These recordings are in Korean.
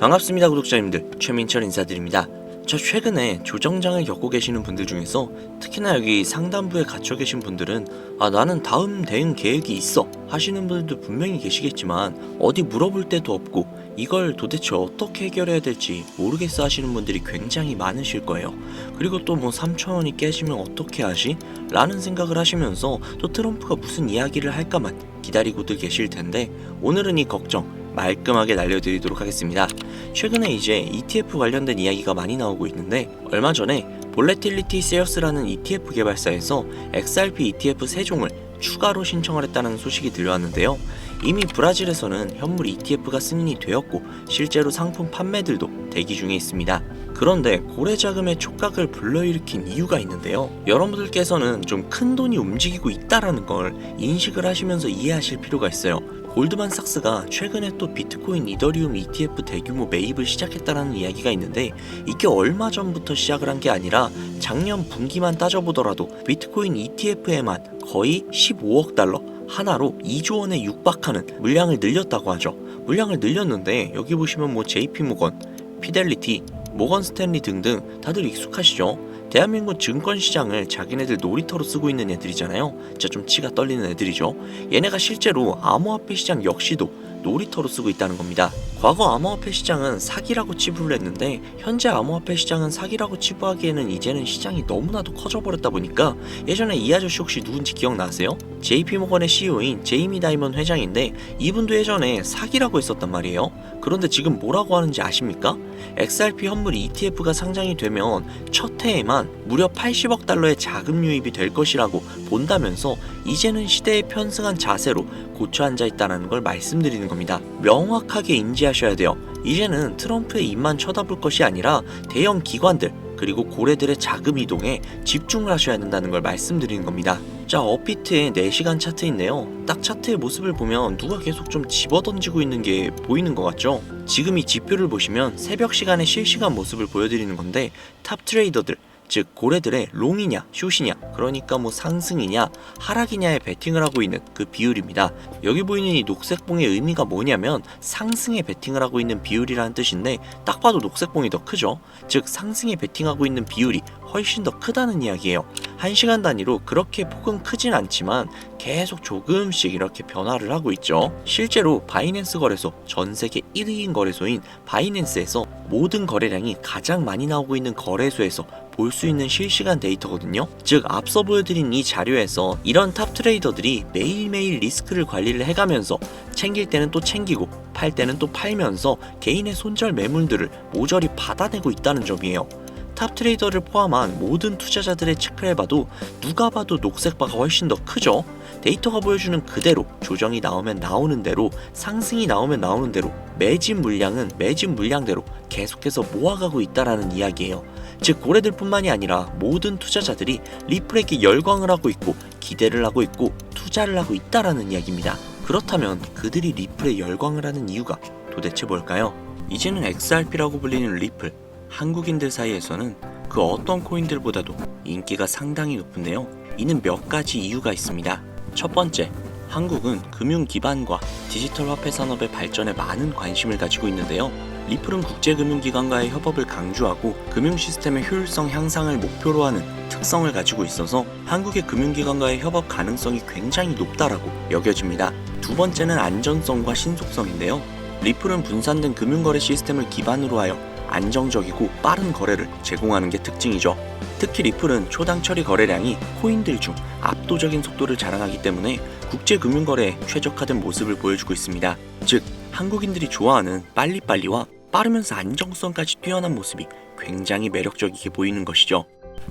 반갑습니다 구독자님들, 최민철 인사드립니다. 저 최근에 조정장을 겪고 계시는 분들 중에서 특히나 여기 상단부에 갇혀 계신 분들은 나는 다음 대응 계획이 있어 하시는 분들도 분명히 계시겠지만 어디 물어볼 데도 없고 이걸 도대체 어떻게 해결해야 될지 모르겠어 하시는 분들이 굉장히 많으실 거예요. 그리고 또 3,000원이 깨지면 어떻게 하지? 라는 생각을 하시면서 또 트럼프가 무슨 이야기를 할까만 기다리고들 계실 텐데, 오늘은 이 걱정 말끔하게 날려드리도록 하겠습니다. 최근에 이제 ETF 관련된 이야기가 많이 나오고 있는데, 얼마 전에 볼레틸리티 세어스라는 ETF 개발사에서 XRP ETF 3종을 추가로 신청을 했다는 소식이 들려왔는데요. 이미 브라질에서는 현물 ETF가 승인이 되었고 실제로 상품 판매들도 대기 중에 있습니다. 그런데 고래 자금의 촉각을 불러일으킨 이유가 있는데요. 여러분들께서는 좀 큰 돈이 움직이고 있다라는 걸 인식을 하시면서 이해하실 필요가 있어요. 골드만삭스가 최근에 또 비트코인 이더리움 ETF 대규모 매입을 시작했다는 이야기가 있는데, 이게 얼마 전부터 시작을 한 게 아니라 작년 분기만 따져보더라도 비트코인 ETF에만 거의 15억 달러 하나로 2조 원에 육박하는 물량을 늘렸다고 하죠. 물량을 늘렸는데 여기 보시면 JP모건, 피델리티, 모건 스탠리 등등 다들 익숙하시죠? 대한민국 증권시장을 자기네들 놀이터로 쓰고 있는 애들이잖아요. 진짜 좀 치가 떨리는 애들이죠. 얘네가 실제로 암호화폐 시장 역시도 놀이터로 쓰고 있다는 겁니다. 과거 암호화폐 시장은 사기라고 치부를 했는데, 현재 암호화폐 시장은 사기라고 치부하기에는 이제는 시장이 너무나도 커져버렸다 보니까, 예전에 이 아저씨 혹시 누군지 기억나세요? JP모건의 CEO인 제이미 다이먼 회장인데, 이분도 예전에 사기라고 했었단 말이에요. 그런데 지금 뭐라고 하는지 아십니까? XRP 현물 ETF가 상장이 되면 첫 해에만 무려 80억 달러의 자금 유입이 될 것이라고 본다면서 이제는 시대에 편승한 자세로 고쳐 앉아 있다는 걸 말씀드리는 겁니다. 명확하게 인지하셔야 돼요. 이제는 트럼프의 입만 쳐다볼 것이 아니라 대형 기관들 그리고 고래들의 자금 이동에 집중을 하셔야 된다는 걸 말씀드리는 겁니다. 자, 업비트의 4시간 차트인데요. 딱 차트의 모습을 보면 누가 계속 좀 집어던지고 있는 게 보이는 것 같죠? 지금 이 지표를 보시면 새벽 시간의 실시간 모습을 보여드리는 건데, 탑 트레이더들, 즉 고래들의 롱이냐 숏이냐, 그러니까 상승이냐 하락이냐에 베팅을 하고 있는 그 비율입니다. 여기 보이는 이 녹색봉의 의미가 뭐냐면 상승에 베팅을 하고 있는 비율이라는 뜻인데, 딱 봐도 녹색봉이 더 크죠. 즉 상승에 베팅하고 있는 비율이 훨씬 더 크다는 이야기예요. 1시간 단위로 그렇게 폭은 크진 않지만 계속 조금씩 이렇게 변화를 하고 있죠. 실제로 바이낸스 거래소, 전 세계 1위인 거래소인 바이낸스에서 모든 거래량이 가장 많이 나오고 있는 거래소에서 볼 수 있는 실시간 데이터거든요. 즉 앞서 보여드린 이 자료에서 이런 탑 트레이더들이 매일매일 리스크를 관리를 해가면서 챙길 때는 또 챙기고 팔 때는 또 팔면서 개인의 손절 매물들을 모조리 받아내고 있다는 점이에요. 탑 트레이더를 포함한 모든 투자자들의 체크를 해봐도 누가 봐도 녹색바가 훨씬 더 크죠. 데이터가 보여주는 그대로 조정이 나오면 나오는 대로, 상승이 나오면 나오는 대로 매집 물량은 매집 물량대로 계속해서 모아가고 있다라는 이야기예요. 즉 고래들 뿐만이 아니라 모든 투자자들이 리플에게 열광을 하고 있고 기대를 하고 있고 투자를 하고 있다라는 이야기입니다. 그렇다면 그들이 리플에 열광을 하는 이유가 도대체 뭘까요? 이제는 XRP라고 불리는 리플, 한국인들 사이에서는 그 어떤 코인들보다도 인기가 상당히 높은데요. 이는 몇 가지 이유가 있습니다. 첫 번째, 한국은 금융 기반과 디지털 화폐 산업의 발전에 많은 관심을 가지고 있는데요. 리플은 국제금융기관과의 협업을 강조하고 금융 시스템의 효율성 향상을 목표로 하는 특성을 가지고 있어서 한국의 금융기관과의 협업 가능성이 굉장히 높다라고 여겨집니다. 두 번째는 안전성과 신속성인데요. 리플은 분산된 금융거래 시스템을 기반으로 하여 안정적이고 빠른 거래를 제공하는 게 특징이죠. 특히 리플은 초당 처리 거래량이 코인들 중 압도적인 속도를 자랑하기 때문에 국제금융거래에 최적화된 모습을 보여주고 있습니다. 즉 한국인들이 좋아하는 빨리빨리와 빠르면서 안정성까지 뛰어난 모습이 굉장히 매력적이게 보이는 것이죠.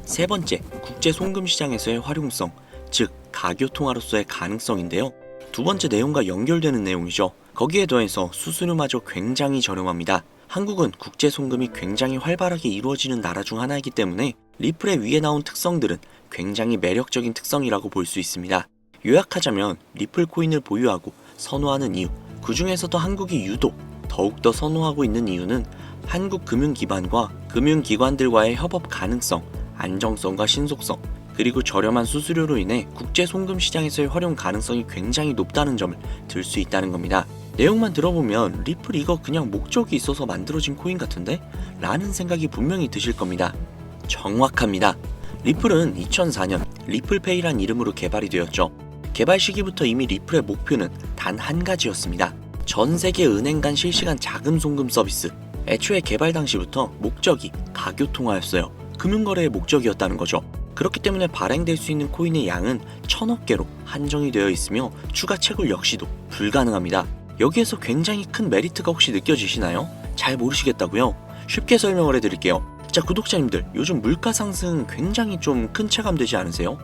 세 번째, 국제 송금 시장에서의 활용성, 즉 가교통화로서의 가능성인데요. 두 번째 내용과 연결되는 내용이죠. 거기에 더해서 수수료마저 굉장히 저렴합니다. 한국은 국제 송금이 굉장히 활발하게 이루어지는 나라 중 하나이기 때문에 리플의 위에 나온 특성들은 굉장히 매력적인 특성이라고 볼 수 있습니다. 요약하자면 리플 코인을 보유하고 선호하는 이유, 그 중에서도 한국이 유독 더욱더 선호하고 있는 이유는 한국 금융기반과 금융기관들과의 협업 가능성, 안정성과 신속성, 그리고 저렴한 수수료로 인해 국제 송금 시장에서의 활용 가능성이 굉장히 높다는 점을 들 수 있다는 겁니다. 내용만 들어보면 리플 이거 그냥 목적이 있어서 만들어진 코인 같은데? 라는 생각이 분명히 드실 겁니다. 정확합니다. 리플은 2004년 리플페이란 이름으로 개발이 되었죠. 개발 시기부터 이미 리플의 목표는 단 한 가지였습니다. 전 세계 은행 간 실시간 자금 송금 서비스. 애초에 개발 당시부터 목적이 가교 통화였어요. 금융거래의 목적이었다는 거죠. 그렇기 때문에 발행될 수 있는 코인의 양은 1000억 개로 한정이 되어 있으며 추가 채굴 역시도 불가능합니다. 여기에서 굉장히 큰 메리트가 혹시 느껴지시나요? 잘 모르시겠다고요? 쉽게 설명을 해드릴게요. 자, 구독자님들, 요즘 물가 상승 굉장히 좀 큰 체감되지 않으세요?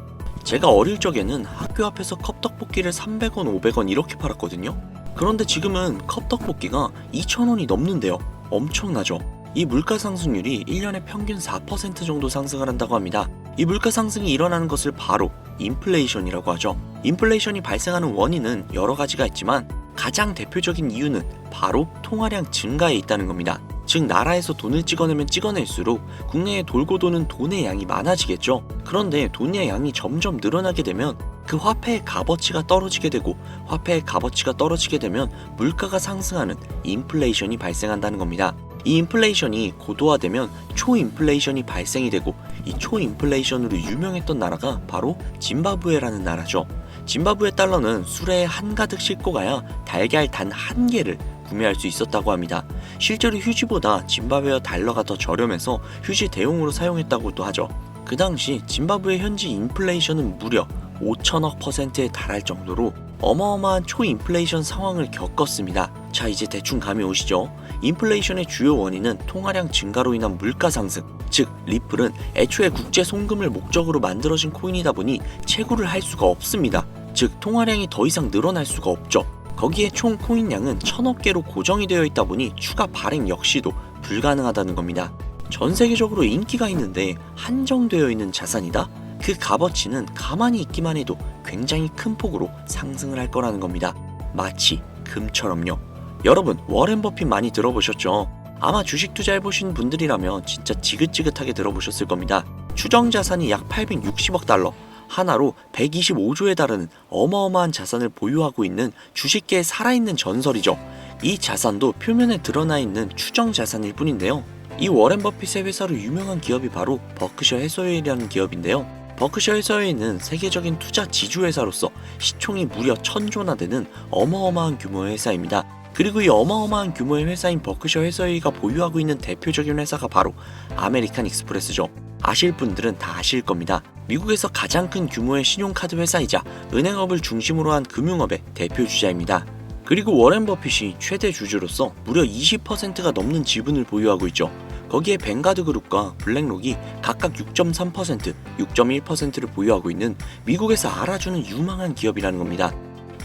제가 어릴 적에는 학교 앞에서 컵떡볶이를 300원, 500원 이렇게 팔았거든요. 그런데 지금은 컵떡볶이가 2,000원이 넘는데요. 엄청나죠? 이 물가 상승률이 1년에 평균 4% 정도 상승을 한다고 합니다. 이 물가 상승이 일어나는 것을 바로 인플레이션이라고 하죠. 인플레이션이 발생하는 원인은 여러 가지가 있지만 가장 대표적인 이유는 바로 통화량 증가에 있다는 겁니다. 즉 나라에서 돈을 찍어내면 찍어낼수록 국내에 돌고 도는 돈의 양이 많아지겠죠. 그런데 돈의 양이 점점 늘어나게 되면 그 화폐의 값어치가 떨어지게 되고 화폐의 값어치가 떨어지게 되면 물가가 상승하는 인플레이션이 발생한다는 겁니다. 이 인플레이션이 고도화되면 초인플레이션이 발생이 되고 이 초인플레이션으로 유명했던 나라가 바로 짐바브웨라는 나라죠. 짐바브웨 달러는 수레에 한가득 싣고 가야 달걀 단 한 개를 구매할 수 있었다고 합니다. 실제로 휴지보다 짐바브웨어 달러가 더 저렴해서 휴지 대용으로 사용했다고도 하죠. 그 당시 짐바브웨 현지 인플레이션은 무려 5천억 %에 달할 정도로 어마어마한 초인플레이션 상황을 겪었습니다. 자, 이제 대충 감이 오시죠? 인플레이션의 주요 원인은 통화량 증가로 인한 물가 상승, 즉 리플은 애초에 국제 송금을 목적으로 만들어진 코인이다 보니 채굴을 할 수가 없습니다. 즉 통화량이 더 이상 늘어날 수가 없죠. 거기에 총 코인량은 1000억 개로 고정이 되어 있다 보니 추가 발행 역시도 불가능하다는 겁니다. 전 세계적으로 인기가 있는데 한정되어 있는 자산이다? 그 값어치는 가만히 있기만 해도 굉장히 큰 폭으로 상승을 할 거라는 겁니다. 마치 금처럼요. 여러분, 워렌 버핏 많이 들어보셨죠? 아마 주식 투자해보신 분들이라면 진짜 지긋지긋하게 들어보셨을 겁니다. 추정 자산이 약 860억 달러, 하나로 125조에 달하는 어마어마한 자산을 보유하고 있는 주식계의 살아있는 전설이죠. 이 자산도 표면에 드러나 있는 추정 자산일 뿐인데요. 이 워렌 버핏의 회사로 유명한 기업이 바로 버크셔 해서웨이라는 기업인데요. 버크셔 해서웨이는 세계적인 투자 지주회사로서 시총이 무려 1000조나 되는 어마어마한 규모의 회사입니다. 그리고 이 어마어마한 규모의 회사인 버크셔 해서웨이가 보유하고 있는 대표적인 회사가 바로 아메리칸 익스프레스죠. 아실 분들은 다 아실 겁니다. 미국에서 가장 큰 규모의 신용카드 회사이자 은행업을 중심으로 한 금융업의 대표 주자입니다. 그리고 워렌 버핏이 최대 주주로서 무려 20%가 넘는 지분을 보유하고 있죠. 거기에 뱅가드 그룹과 블랙록이 각각 6.3%, 6.1%를 보유하고 있는 미국에서 알아주는 유망한 기업이라는 겁니다.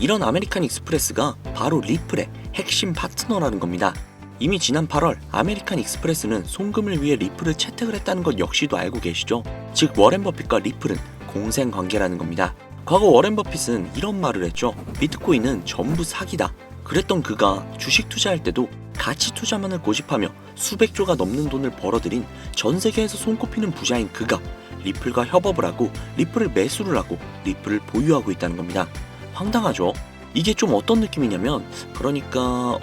이런 아메리칸 익스프레스가 바로 리플의 핵심 파트너라는 겁니다. 이미 지난 8월 아메리칸 익스프레스는 송금을 위해 리플을 채택을 했다는 것 역시도 알고 계시죠? 즉 워렌 버핏과 리플은 공생 관계라는 겁니다. 과거 워렌 버핏은 이런 말을 했죠. 비트코인은 전부 사기다. 그랬던 그가 주식 투자할 때도 가치 투자만을 고집하며 수백조가 넘는 돈을 벌어들인 전 세계에서 손꼽히는 부자인 그가 리플과 협업을 하고 리플을 매수를 하고 리플을 보유하고 있다는 겁니다. 황당하죠? 이게 좀 어떤 느낌이냐면 그러니까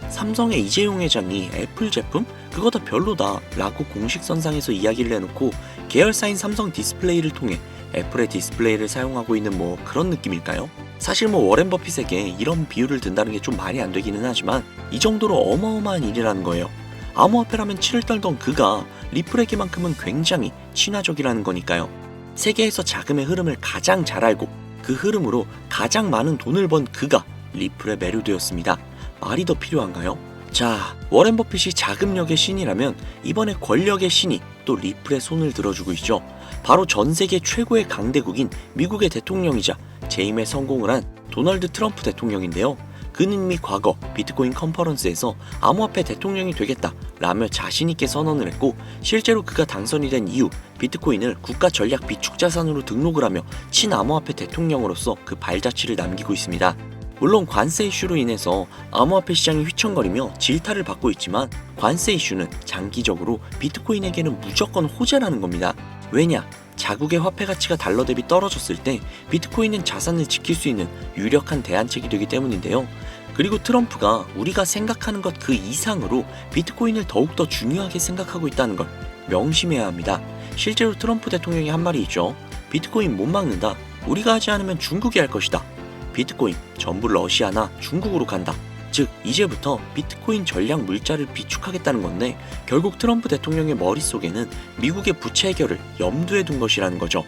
삼성의 이재용 회장이 애플 제품? 그거 다 별로다 라고 공식선상에서 이야기를 해놓고 계열사인 삼성 디스플레이를 통해 애플의 디스플레이를 사용하고 있는 뭐 그런 느낌일까요? 사실 뭐 워렌 버핏에게 이런 비유를 든다는 게 좀 말이 안 되기는 하지만 이 정도로 어마어마한 일이라는 거예요. 암호화폐라면 치를 떨던 그가 리플에게만큼은 굉장히 친화적이라는 거니까요. 세계에서 자금의 흐름을 가장 잘 알고 그 흐름으로 가장 많은 돈을 번 그가 리플에 매료되었습니다. 말이 더 필요한가요? 자, 워렌 버핏이 자금력의 신이라면 이번에 권력의 신이 또 리플에 손을 들어주고 있죠. 바로 전 세계 최고의 강대국인 미국의 대통령이자 재임에 성공을 한 도널드 트럼프 대통령인데요. 그는 이미 과거 비트코인 컨퍼런스에서 암호화폐 대통령이 되겠다 라며 자신있게 선언을 했고 실제로 그가 당선이 된 이후 비트코인을 국가 전략 비축 자산으로 등록을 하며 친암호화폐 대통령으로서 그 발자취를 남기고 있습니다. 물론 관세 이슈로 인해서 암호화폐 시장이 휘청거리며 질타를 받고 있지만 관세 이슈는 장기적으로 비트코인에게는 무조건 호재라는 겁니다. 왜냐? 자국의 화폐 가치가 달러 대비 떨어졌을 때 비트코인은 자산을 지킬 수 있는 유력한 대안책이 되기 때문인데요. 그리고 트럼프가 우리가 생각하는 것 그 이상으로 비트코인을 더욱더 중요하게 생각하고 있다는 걸 명심해야 합니다. 실제로 트럼프 대통령이 한 말이 있죠. 비트코인 못 막는다. 우리가 하지 않으면 중국이 할 것이다. 비트코인 전부 러시아나 중국으로 간다. 즉 이제부터 비트코인 전략 물자를 비축하겠다는 건데 결국 트럼프 대통령의 머릿속에는 미국의 부채 해결을 염두에 둔 것이라는 거죠.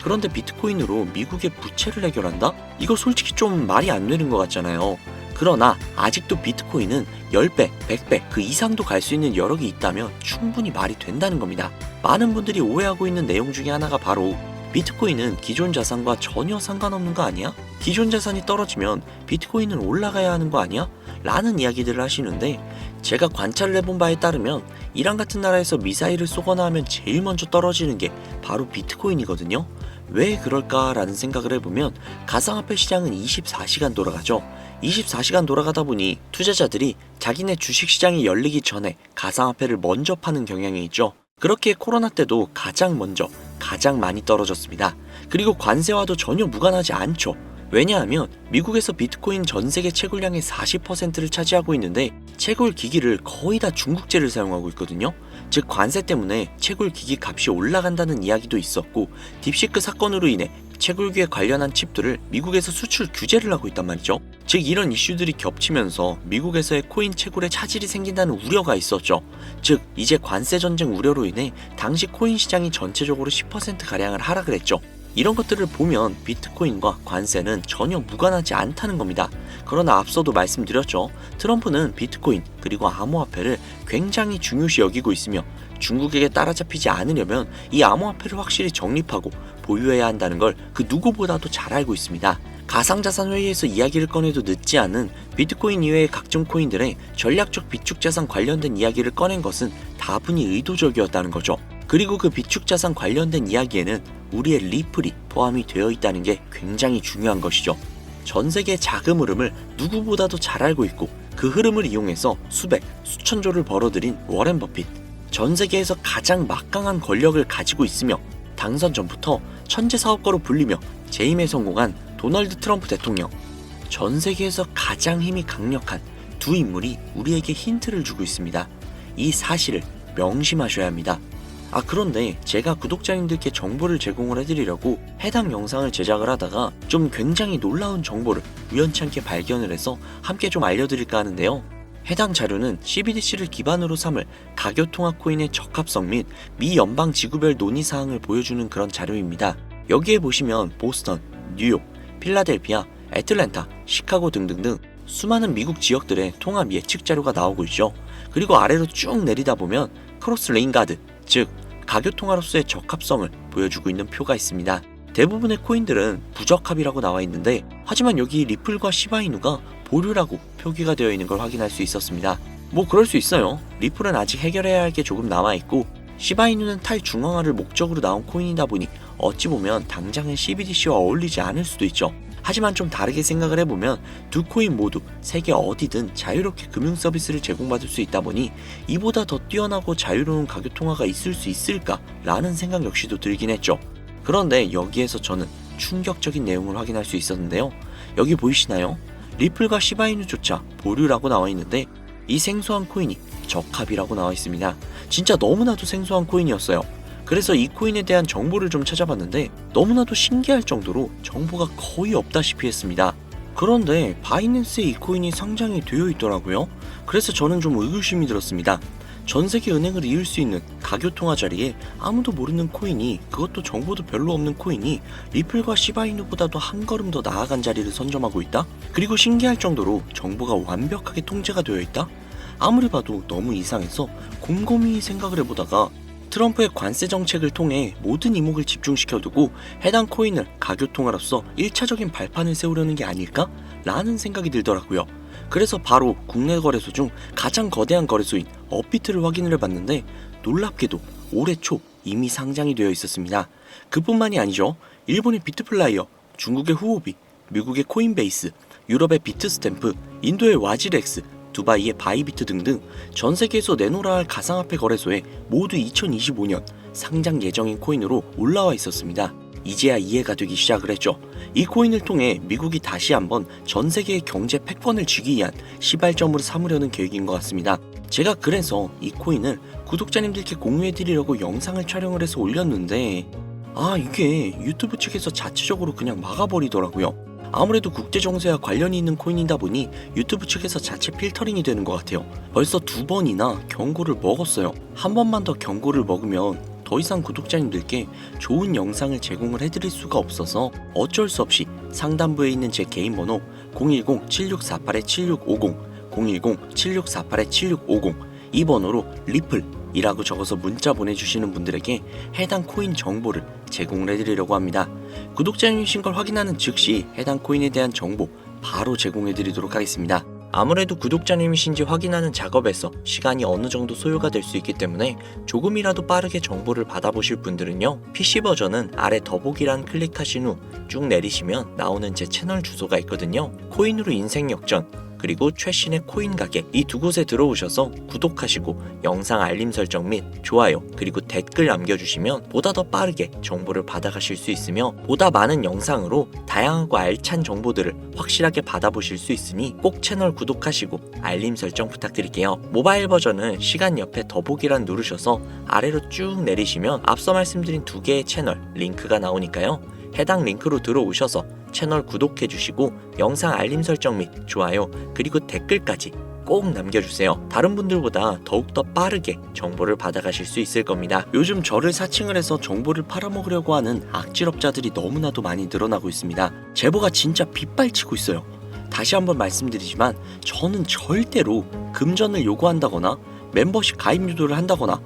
그런데 비트코인으로 미국의 부채를 해결한다? 이거 솔직히 좀 말이 안 되는 것 같잖아요. 그러나 아직도 비트코인은 10배, 100배 그 이상도 갈 수 있는 여력이 있다면 충분히 말이 된다는 겁니다. 많은 분들이 오해하고 있는 내용 중에 하나가 바로 비트코인은 기존 자산과 전혀 상관없는 거 아니야? 기존 자산이 떨어지면 비트코인은 올라가야 하는 거 아니야? 라는 이야기들을 하시는데 제가 관찰을 해본 바에 따르면 이란 같은 나라에서 미사일을 쏘거나 하면 제일 먼저 떨어지는 게 바로 비트코인이거든요. 왜 그럴까라는 생각을 해보면 가상화폐 시장은 24시간 돌아가죠. 24시간 돌아가다 보니 투자자들이 자기네 주식시장이 열리기 전에 가상화폐를 먼저 파는 경향이 있죠. 그렇게 코로나 때도 가장 먼저 가장 많이 떨어졌습니다. 그리고 관세와도 전혀 무관하지 않죠. 왜냐하면 미국에서 비트코인 전 세계 채굴량의 40%를 차지하고 있는데 채굴 기기를 거의 다 중국제를 사용하고 있거든요. 즉 관세 때문에 채굴 기기 값이 올라간다는 이야기도 있었고 딥시크 사건으로 인해 채굴기에 관련한 칩들을 미국에서 수출 규제를 하고 있단 말이죠. 즉 이런 이슈들이 겹치면서 미국에서의 코인 채굴에 차질이 생긴다는 우려가 있었죠. 즉 이제 관세 전쟁 우려로 인해 당시 코인 시장이 전체적으로 10%가량을 하락을 했죠. 이런 것들을 보면 비트코인과 관세는 전혀 무관하지 않다는 겁니다. 그러나 앞서도 말씀드렸죠. 트럼프는 비트코인 그리고 암호화폐를 굉장히 중요시 여기고 있으며 중국에게 따라잡히지 않으려면 이 암호화폐를 확실히 정립하고 보유해야 한다는 걸 그 누구보다도 잘 알고 있습니다. 가상자산 회의에서 이야기를 꺼내도 늦지 않은 비트코인 이외의 각종 코인들의 전략적 비축자산 관련된 이야기를 꺼낸 것은 다분히 의도적이었다는 거죠. 그리고 그 비축자산 관련된 이야기에는 우리의 리플이 포함이 되어 있다는 게 굉장히 중요한 것이죠. 전 세계의 자금 흐름을 누구보다도 잘 알고 있고 그 흐름을 이용해서 수백, 수천조를 벌어들인 워렌 버핏. 전 세계에서 가장 막강한 권력을 가지고 있으며 당선 전부터 천재 사업가로 불리며 재임에 성공한 도널드 트럼프 대통령. 전 세계에서 가장 힘이 강력한 두 인물이 우리에게 힌트를 주고 있습니다. 이 사실을 명심하셔야 합니다. 그런데 제가 구독자님들께 정보를 제공을 해드리려고 해당 영상을 제작을 하다가 좀 굉장히 놀라운 정보를 우연찮게 발견을 해서 함께 좀 알려드릴까 하는데요. 해당 자료는 CBDC를 기반으로 삼을 가교통화 코인의 적합성 및 미 연방 지구별 논의사항을 보여주는 그런 자료입니다. 여기에 보시면 보스턴, 뉴욕, 필라델피아, 애틀랜타, 시카고 등등등 수많은 미국 지역들의 통합 예측 자료가 나오고 있죠. 그리고 아래로 쭉 내리다 보면 크로스 레인가드, 즉 가교통화로서의 적합성을 보여주고 있는 표가 있습니다. 대부분의 코인들은 부적합이라고 나와 있는데 하지만 여기 리플과 시바이누가 보류라고 표기가 되어 있는 걸 확인할 수 있었습니다. 뭐 그럴 수 있어요. 리플은 아직 해결해야 할 게 조금 남아있고 시바이누는 탈중앙화를 목적으로 나온 코인이다 보니 어찌 보면 당장은 CBDC와 어울리지 않을 수도 있죠. 하지만 좀 다르게 생각을 해보면 두 코인 모두 세계 어디든 자유롭게 금융 서비스를 제공받을 수 있다 보니 이보다 더 뛰어나고 자유로운 가교통화가 있을 수 있을까 라는 생각 역시도 들긴 했죠. 그런데 여기에서 저는 충격적인 내용을 확인할 수 있었는데요. 여기 보이시나요? 리플과 시바이누조차 보류라고 나와 있는데 이 생소한 코인이 적합이라고 나와 있습니다. 진짜 너무나도 생소한 코인이었어요. 그래서 이 코인에 대한 정보를 좀 찾아봤는데 너무나도 신기할 정도로 정보가 거의 없다시피 했습니다. 그런데 바이낸스에 이 코인이 상장이 되어 있더라고요. 그래서 저는 좀 의구심이 들었습니다. 전 세계 은행을 이을 수 있는 가교통화 자리에 아무도 모르는 코인이, 그것도 정보도 별로 없는 코인이 리플과 시바이누보다도 한 걸음 더 나아간 자리를 선점하고 있다? 그리고 신기할 정도로 정보가 완벽하게 통제가 되어 있다? 아무리 봐도 너무 이상해서 곰곰이 생각을 해보다가 트럼프의 관세 정책을 통해 모든 이목을 집중시켜두고 해당 코인을 가교통화로서 1차적인 발판을 세우려는 게 아닐까? 라는 생각이 들더라고요. 그래서 바로 국내 거래소 중 가장 거대한 거래소인 업비트를 확인을 해봤는데 놀랍게도 올해 초 이미 상장이 되어 있었습니다. 그뿐만이 아니죠. 일본의 비트플라이어, 중국의 후오비, 미국의 코인베이스, 유럽의 비트스탬프, 인도의 와지렉스, 두바이의 바이비트 등등 전 세계에서 내놓으라 할 가상화폐 거래소에 모두 2025년 상장 예정인 코인으로 올라와 있었습니다. 이제야 이해가 되기 시작을 했죠. 이 코인을 통해 미국이 다시 한번 전 세계의 경제 패권을 쥐기 위한 시발점으로 삼으려는 계획인 것 같습니다. 제가 그래서 이 코인을 구독자님들께 공유해드리려고 영상을 촬영을 해서 올렸는데 이게 유튜브 측에서 자체적으로 그냥 막아버리더라고요. 아무래도 국제정세와 관련이 있는 코인이다 보니 유튜브 측에서 자체 필터링이 되는 것 같아요. 벌써 2번이나 경고를 먹었어요. 한 번만 더 경고를 먹으면 더 이상 구독자님들께 좋은 영상을 제공을 해드릴 수가 없어서 어쩔 수 없이 상단부에 있는 제 개인 번호 010-7648-7650 010-7648-7650 이 번호로 리플이라고 적어서 문자 보내주시는 분들에게 해당 코인 정보를 제공을 해드리려고 합니다. 구독자님이신 걸 확인하는 즉시 해당 코인에 대한 정보 바로 제공해드리도록 하겠습니다. 아무래도 구독자님이신지 확인하는 작업에서 시간이 어느 정도 소요가 될 수 있기 때문에 조금이라도 빠르게 정보를 받아보실 분들은요, PC 버전은 아래 더보기란 클릭하신 후 쭉 내리시면 나오는 제 채널 주소가 있거든요. 코인으로 인생 역전 그리고 최신의 코인 가게 이 두 곳에 들어오셔서 구독하시고 영상 알림 설정 및 좋아요 그리고 댓글 남겨주시면 보다 더 빠르게 정보를 받아가실 수 있으며 보다 많은 영상으로 다양하고 알찬 정보들을 확실하게 받아보실 수 있으니 꼭 채널 구독하시고 알림 설정 부탁드릴게요. 모바일 버전은 시간 옆에 더보기란 누르셔서 아래로 쭉 내리시면 앞서 말씀드린 두 개의 채널 링크가 나오니까요. 해당 링크로 들어오셔서 채널 구독해주시고 영상 알림 설정 및 좋아요 그리고 댓글까지 꼭 남겨주세요. 다른 분들보다 더욱더 빠르게 정보를 받아가실 수 있을 겁니다. 요즘 저를 사칭을 해서 정보를 팔아먹으려고 하는 악질업자들이 너무나도 많이 늘어나고 있습니다. 제보가 진짜 빗발치고 있어요. 다시 한번 말씀드리지만 저는 절대로 금전을 요구한다거나 멤버십 가입 유도를 한다거나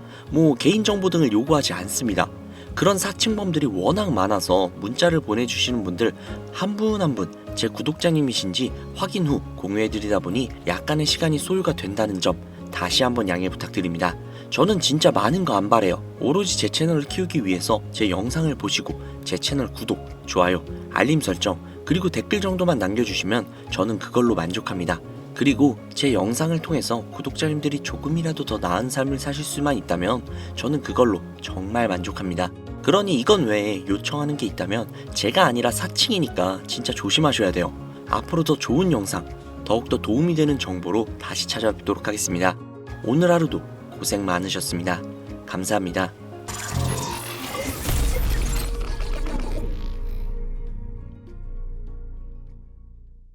개인정보 등을 요구하지 않습니다. 그런 사칭범들이 워낙 많아서 문자를 보내주시는 분들 한 분 한 분 제 구독자님이신지 확인 후 공유해드리다 보니 약간의 시간이 소요가 된다는 점 다시 한번 양해 부탁드립니다. 저는 진짜 많은 거 안 바래요. 오로지 제 채널을 키우기 위해서 제 영상을 보시고 제 채널 구독, 좋아요, 알림 설정 그리고 댓글 정도만 남겨주시면 저는 그걸로 만족합니다. 그리고 제 영상을 통해서 구독자님들이 조금이라도 더 나은 삶을 사실 수만 있다면 저는 그걸로 정말 만족합니다. 그러니 이건 외에 요청하는 게 있다면 제가 아니라 사칭이니까 진짜 조심하셔야 돼요. 앞으로 더 좋은 영상, 더욱더 도움이 되는 정보로 다시 찾아뵙도록 하겠습니다. 오늘 하루도 고생 많으셨습니다. 감사합니다.